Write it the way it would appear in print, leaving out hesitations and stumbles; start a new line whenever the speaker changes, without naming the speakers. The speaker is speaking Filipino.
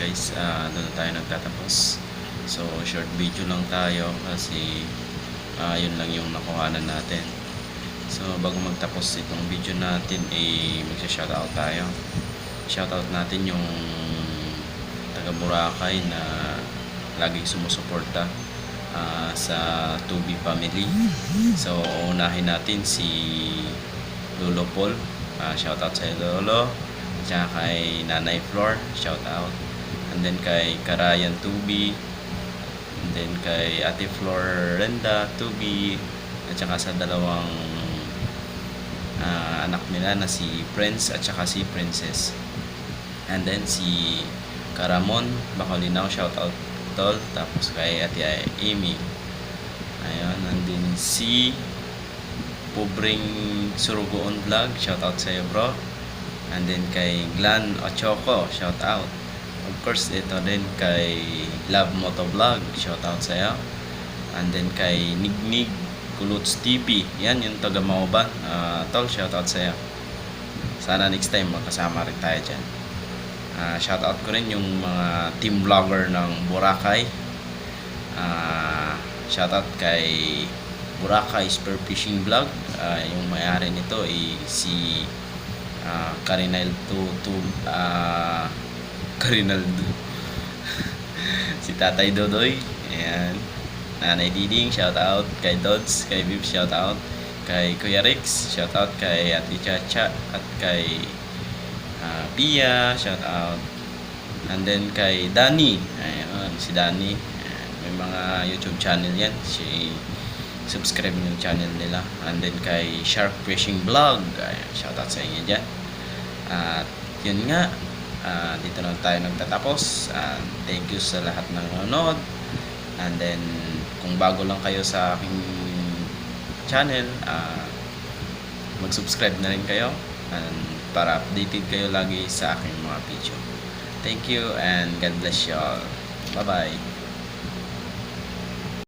guys, doon na tayo nagtatapos. So short video lang tayo kasi yun lang yung nakuhanan natin. So bago magtapos itong video natin, magsa-shoutout tayo. Shoutout natin yung taga Boracay na laging sumusuporta sa 2B family. So unahin natin si Lolo Paul. Shoutout sa Lolo. At kay Nanay Flor, shoutout. And then kay Karayan 2B. And then kay Ate Florenda 2B. At saka sa dalawang anak nila na si Prince at saka si Princess. And then si Karamon Bacolinaw, shoutout tol. Tapos kay Ate Amy. Ayun, and then si Pobreng Surugoon Vlog, shoutout sa iyo bro. And then kay Glan Ochoco, shoutout. Of course, ito din kay Love Moto Vlog, shoutout sa iyo. And then kay Nignig Kuluts TV, yan yung taga Mauban, tol, shoutout sa iyo. Sana next time magkasama rin tayo dyan. Shoutout ko rin yung mga team vlogger ng Boracay. Shoutout kay Boracay Spearfishing Vlog. Yung may-ari nito ay si Carinaldo si Tatay Dodoy, ayan. Nanay Diding, shoutout. Kay Dodds, kay Viv, shoutout. Kay Kuya Rex, shoutout. Kay Ate Chacha at kay Pia, shoutout. And then kay Danny, ayan, si Danny, ayan. May mga YouTube channel yan, subscribe yung channel nila. And then kay Spearfishing Vlog, ayan, shoutout sa inyo dyan. At yun nga, dito na tayo nagtatapos. Thank you sa lahat ng nanonood. And then kung bago lang kayo sa aking channel, mag-subscribe na rin kayo para updated kayo lagi sa aking mga video. Thank you and God bless you all. Bye bye.